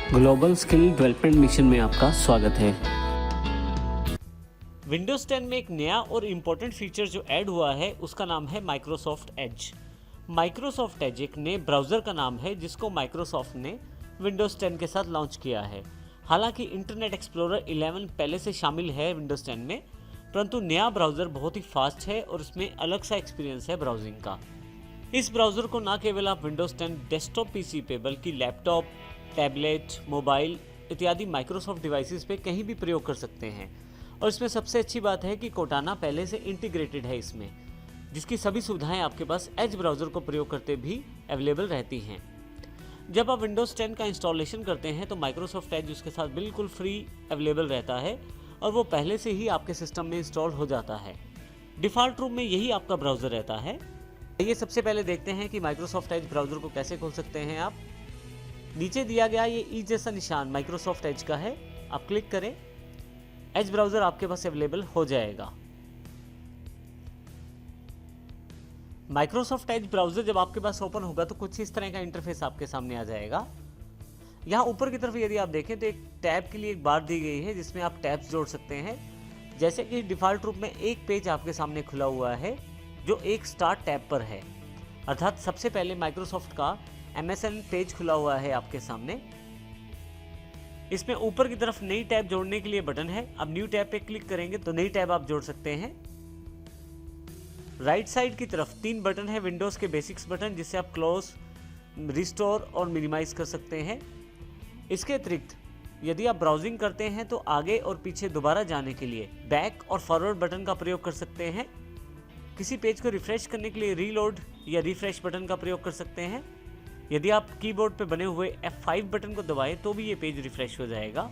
Global skill development mission में आपका स्वागत है। विंडोज़ 10 में एक नया और इम्पोर्टेंट फीचर जो ऐड हुआ है उसका नाम है माइक्रोसॉफ्ट एज। माइक्रोसॉफ्ट एज एक नए ब्राउज़र का नाम है जिसको माइक्रोसॉफ्ट ने विंडोज़ 10 के साथ लॉन्च किया है। हालांकि इंटरनेट एक्सप्लोरर 11 पहले से शामिल है विंडोज़ 10 में, परंतु नया ब्राउज़र बहुत ही फास्ट है और इसमें अलग सा एक्सपीरियंस है ब्राउजिंग का। इस ब्राउज़र को न केवल आप विंडोज़ 10 डेस्कटॉप पीसी पे बल्कि लैपटॉप, टैबलेट, मोबाइल इत्यादि माइक्रोसॉफ्ट डिवाइसेस पे कहीं भी प्रयोग कर सकते हैं। और इसमें सबसे अच्छी बात है कि कोर्टाना पहले से इंटीग्रेटेड है इसमें, जिसकी सभी सुविधाएं आपके पास एज ब्राउज़र को प्रयोग करते भी अवेलेबल रहती हैं। जब आप विंडोज़ 10 का इंस्टॉलेशन करते हैं तो माइक्रोसॉफ्ट एज उसके साथ बिल्कुल फ्री अवेलेबल रहता है और वो पहले से ही आपके सिस्टम में इंस्टॉल हो जाता है। डिफ़ॉल्ट रूप में यही आपका ब्राउज़र रहता है। ये सबसे पहले देखते हैं कि माइक्रोसॉफ्ट एज ब्राउज़र को कैसे खोल सकते हैं आप। नीचे दिया गया ये ई जैसा निशान माइक्रोसॉफ्ट एज का है, आप क्लिक करें, एज ब्राउज़र आपके पास अवेलेबल हो जाएगा। माइक्रोसॉफ्ट एज ब्राउज़र जब आपके पास ओपन होगा तो कुछ इस तरह का इंटरफेस आपके सामने आ जाएगा। यहाँ ऊपर की तरफ यदि आप देखें तो एक टैब के लिए एक बार दी गई है जिसमें आप टैब्स जोड़ सकते हैं। जैसे कि डिफ़ॉल्ट रूप में एक पेज आपके सामने खुला हुआ है जो एक स्टार्ट टैब पर है, अर्थात सबसे पहले माइक्रोसॉफ्ट का MSN पेज खुला हुआ है आपके सामने। इसमें ऊपर की तरफ नई टैब जोड़ने के लिए बटन है। अब न्यू टैब पे क्लिक करेंगे तो नई टैब आप जोड़ सकते हैं। राइट साइड की तरफ 3 बटन है विंडोज़ के बेसिक्स बटन, जिससे आप क्लोज, रिस्टोर और मिनिमाइज कर सकते हैं। इसके अतिरिक्त यदि आप ब्राउजिंग करते हैं तो आगे और पीछे दोबारा जाने के लिए बैक और फॉरवर्ड बटन का प्रयोग कर सकते हैं। किसी पेज को रिफ्रेश करने के लिए रीलोड या रिफ्रेश बटन का प्रयोग कर सकते हैं। यदि आप कीबोर्ड पे बने हुए F5 बटन को दबाएं तो भी ये पेज रिफ्रेश हो जाएगा।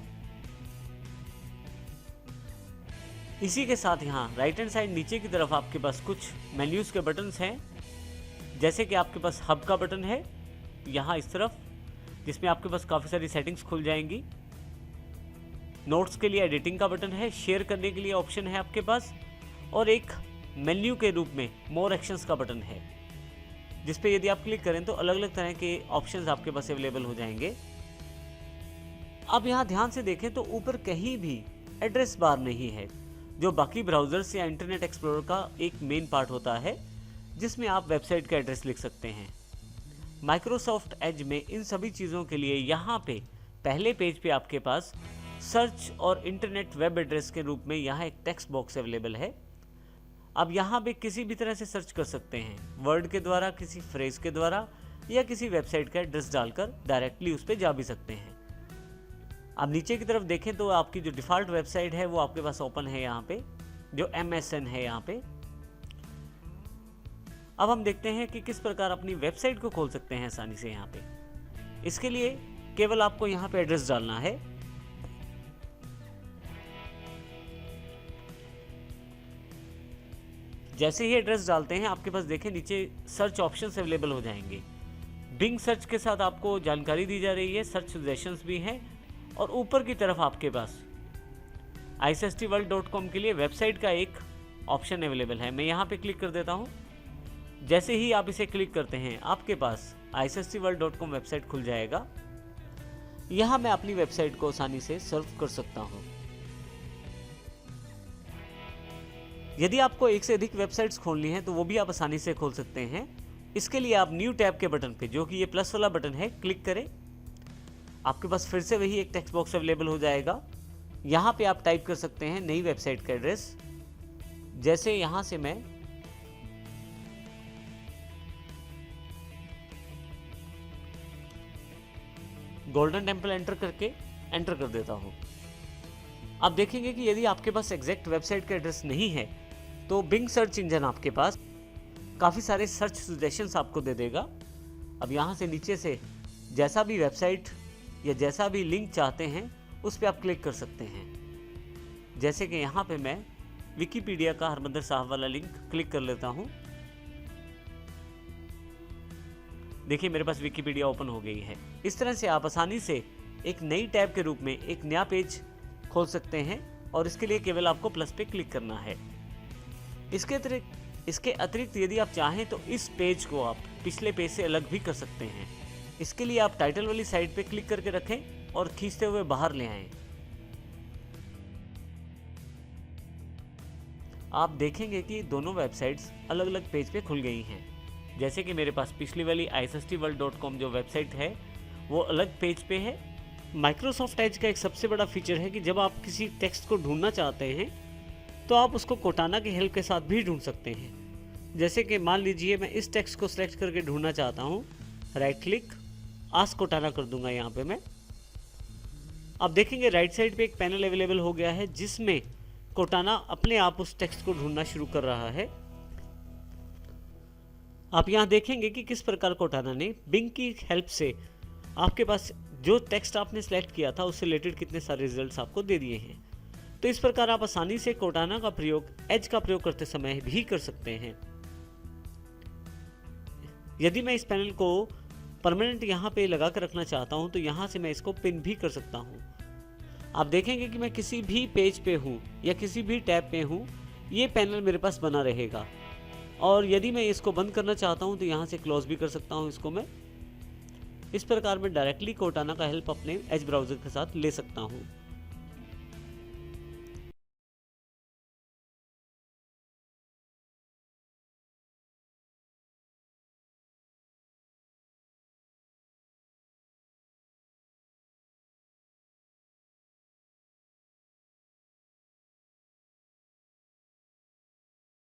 इसी के साथ यहाँ राइट हैंड साइड नीचे की तरफ आपके पास कुछ मेन्यूज के बटन्स हैं, जैसे कि आपके पास हब का बटन है यहाँ इस तरफ, जिसमें आपके पास काफ़ी सारी सेटिंग्स खुल जाएंगी। नोट्स के लिए एडिटिंग का बटन है, शेयर करने के लिए ऑप्शन है आपके पास, और एक मेन्यू के रूप में मोर एक्शंस का बटन है, जिस पे यदि आप क्लिक करें तो अलग अलग तरह के ऑप्शंस आपके पास अवेलेबल हो जाएंगे। अब यहाँ ध्यान से देखें तो ऊपर कहीं भी एड्रेस बार नहीं है, जो बाकी ब्राउज़र्स या इंटरनेट एक्सप्लोरर का एक मेन पार्ट होता है, जिसमें आप वेबसाइट का एड्रेस लिख सकते हैं। माइक्रोसॉफ्ट एज में इन सभी चीज़ों के लिए यहाँ पे पहले पेज पे आपके पास सर्च और इंटरनेट वेब एड्रेस के रूप में यहाँ एक टेक्स्ट बॉक्स अवेलेबल है। अब यहाँ पे किसी भी तरह से सर्च कर सकते हैं, वर्ड के द्वारा, किसी फ्रेज के द्वारा, या किसी वेबसाइट का एड्रेस डालकर डायरेक्टली उस पर जा भी सकते हैं। अब नीचे की तरफ देखें तो आपकी जो डिफ़ॉल्ट वेबसाइट है वो आपके पास ओपन है यहाँ पे, जो MSN है यहाँ पे। अब हम देखते हैं कि किस प्रकार अपनी वेबसाइट को खोल सकते हैं आसानी से यहाँ पे। इसके लिए केवल आपको यहाँ पे एड्रेस डालना है। जैसे ही एड्रेस डालते हैं आपके पास देखें नीचे सर्च ऑप्शंस अवेलेबल हो जाएंगे। बिंग सर्च के साथ आपको जानकारी दी जा रही है, सर्च सजेशंस भी हैं, और ऊपर की तरफ आपके पास isstworld.com के लिए वेबसाइट का एक ऑप्शन अवेलेबल है। मैं यहाँ पे क्लिक कर देता हूँ। जैसे ही आप इसे क्लिक करते हैं आपके पास isstworld.com वेबसाइट खुल जाएगा। यहाँ मैं अपनी वेबसाइट को आसानी से सर्व कर सकता हूँ। यदि आपको एक से अधिक वेबसाइट्स खोलनी है तो वो भी आप आसानी से खोल सकते हैं। इसके लिए आप न्यू टैब के बटन पे, जो कि ये प्लस वाला बटन है, क्लिक करें। आपके पास फिर से वही एक टेक्स्ट बॉक्स अवेलेबल हो जाएगा। यहाँ पे आप टाइप कर सकते हैं नई वेबसाइट का एड्रेस। जैसे यहाँ से मैं गोल्डन टेम्पल एंटर कर देता हूँ। आप देखेंगे कि यदि आपके पास एग्जैक्ट वेबसाइट का एड्रेस नहीं है तो बिंग सर्च इंजन आपके पास काफ़ी सारे सर्च सजेशंस आपको दे देगा। अब यहाँ से नीचे से जैसा भी वेबसाइट या जैसा भी लिंक चाहते हैं उस पर आप क्लिक कर सकते हैं। जैसे कि यहाँ पे मैं विकिपीडिया का हरमंदर साहब वाला लिंक क्लिक कर लेता हूँ। देखिए मेरे पास विकिपीडिया ओपन हो गई है। इस तरह से आप आसानी से एक नई टैब के रूप में एक नया पेज खोल सकते हैं, और इसके लिए केवल आपको प्लस पे क्लिक करना है। इसके अतिरिक्त यदि आप चाहें तो इस पेज को आप पिछले पेज से अलग भी कर सकते हैं। इसके लिए आप टाइटल वाली साइड पे क्लिक करके रखें और खींचते हुए बाहर ले आएं। आप देखेंगे कि दोनों वेबसाइट्स अलग अलग पेज पे खुल गई हैं। जैसे कि मेरे पास पिछली वाली issstworld.com जो वेबसाइट है वो अलग पेज पे है। माइक्रोसॉफ्ट एज का एक सबसे बड़ा फीचर है कि जब आप किसी टेक्स्ट को ढूंढना चाहते हैं तो आप उसको कोटाना की हेल्प के साथ भी ढूंढ सकते हैं। जैसे कि मान लीजिए मैं इस टेक्स्ट को सिलेक्ट करके ढूंढना चाहता हूँ, राइट क्लिक आस्क कोटाना कर दूंगा यहाँ पे मैं। आप देखेंगे राइट साइड पे एक पैनल अवेलेबल हो गया है जिसमें कोटाना अपने आप उस टेक्स्ट को ढूंढना शुरू कर रहा है। आप यहाँ देखेंगे कि किस प्रकार कोटाना ने बिंग की हेल्प से आपके पास जो टेक्स्ट आपने सेलेक्ट किया था उससे रिलेटेड कितने सारे रिजल्ट्स आपको दे दिए हैं। तो इस प्रकार आप आसानी से कोटाना का प्रयोग एज का प्रयोग करते समय भी कर सकते हैं। यदि मैं इस पैनल को परमानेंट यहाँ पे लगा कर रखना चाहता हूँ तो यहाँ से मैं इसको पिन भी कर सकता हूँ। आप देखेंगे कि मैं किसी भी पेज पे हूँ या किसी भी टैब पे हूँ, ये पैनल मेरे पास बना रहेगा। और यदि मैं इसको बंद करना चाहता हूँ तो यहाँ से क्लोज भी कर सकता हूँ इसको मैं। इस प्रकार मैं डायरेक्टली कोटाना का हेल्प अपने एज ब्राउज़र के साथ ले सकता हूँ।